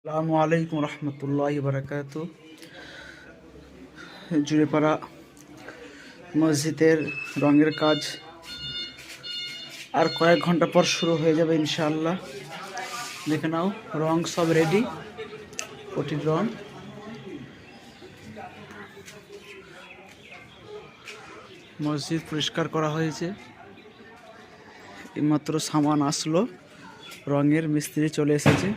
আসসালামু আলাইকুম রহমতুল্লাহি বারাকাতু। জুড়েপাড়া মসজিদের রঙের কাজ আর কয়েক ঘন্টা পর শুরু হয়ে যাবে ইনশাআল্লাহ। দেখে নাও, রং সব রেডি, পটির রং। মসজিদ পরিষ্কার করা হয়েছে, এইমাত্র সামান আসলো, রঙের মিস্ত্রি চলে এসেছে।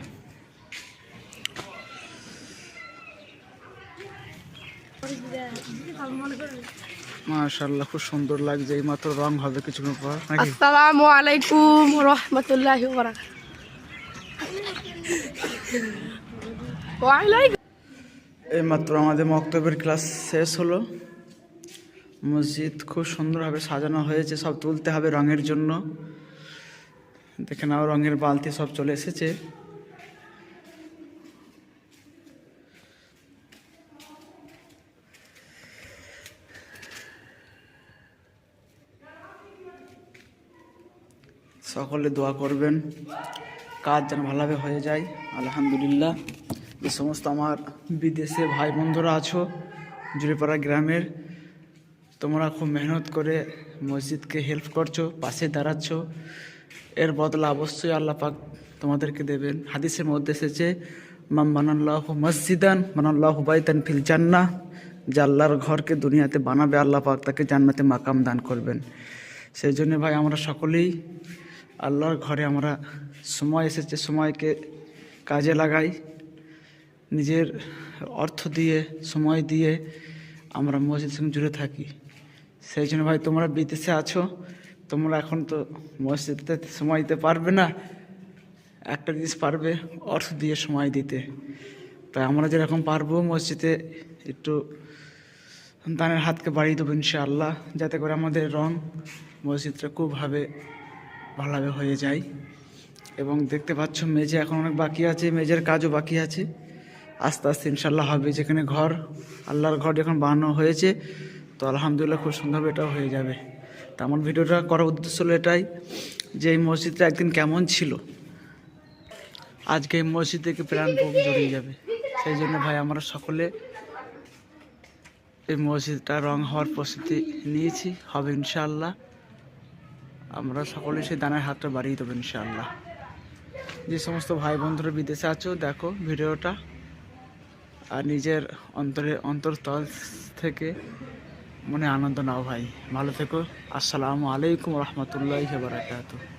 মাশাআল্লাহ, খুব সুন্দর লাগছে। এইমাত্র রং হবে কিছুক্ষণ পর। আসসালামু আলাইকুম রাহমাতুল্লাহি ওয়া বারাকাতুহু। এইমাত্র আমাদের মক্তবের ক্লাস শেষ হলো। মসজিদ খুব সুন্দরভাবে সাজানো হয়েছে, সব তুলতে হবে রঙের জন্য। দেখে নাও, রঙের বালতি সব চলে এসেছে। সকলে দোয়া করবেন, কাজ যেন ভালোভাবে হয়ে যায়। আলহামদুলিল্লাহ। যে সমস্ত আমার বিদেশে ভাই বন্ধুরা আছো, জুড়েপাড়া গ্রামের, তোমরা খুব মেহনত করে মসজিদকে হেল্প করছো, পাশে দাঁড়াচ্ছ, এর বদলা অবশ্যই আল্লাহ পাক তোমাদেরকে দেবেন। হাদিসের মধ্যে এসেছে, মাম বানাল্লাহু মসজিদান বানাল্লাহু বাইতান ফিল জান্নাহ, যে আল্লাহর ঘরকে দুনিয়াতে বানাবে, আল্লাহ পাক তাকে জান্নাতে মাকাম দান করবেন। সেই জন্য ভাই, আমরা সকলেই আল্লাহর ঘরে আমরা সময় এসেছে, সময়কে কাজে লাগাই। নিজের অর্থ দিয়ে, সময় দিয়ে আমরা মসজিদের সঙ্গে জুড়ে থাকি। সেই জন্য ভাই, তোমরা বিদেশে আছো, তোমরা এখন তো মসজিদে সময় দিতে পারবে না। একটা জিনিস পারবে, অর্থ দিয়ে সময় দিতে। তাই আমরা যেরকম পারবো মসজিদে একটু দানের হাতকে বাড়িয়ে দেবো ইনশাআল্লাহ, যাতে করে আমাদের রং মসজিদটা খুবভাবে ভালোভাবে হয়ে যায়। এবং দেখতে পাচ্ছ, মেঝে এখন অনেক বাকি আছে, মেঝের কাজও বাকি আছে। আস্তে আস্তে ইনশাল্লাহ হবে। যেখানে ঘর, আল্লাহর ঘর যখন বানানো হয়েছে, তো আলহামদুলিল্লাহ খুব সুন্দরভাবে এটাও হয়ে যাবে। তো আমার ভিডিওটা করার উদ্দেশ্য হলো এটাই, যে এই মসজিদটা একদিন কেমন ছিল, আজকে এই মসজিদ থেকে প্রাণ বুক জড়িয়ে যাবে। সেই জন্য ভাই, আমরা সকলে এই মসজিদটা রং হওয়ার প্রস্তুতি নিয়েছি, হবে ইনশাআল্লাহ। আমরা সকলে সেই দানের হাতটা বাড়িয়ে দেবো ইনশাআল্লাহ। যে সমস্ত ভাই বন্ধুরা বিদেশে আছো, দেখো ভিডিওটা, আর নিজের অন্তরস্থল থেকে মনে আনন্দ নাও ভাই। ভালো থেকো। আসসালামু আলাইকুম রহমতুল্লাহি ওয়া বারাকাতুহু।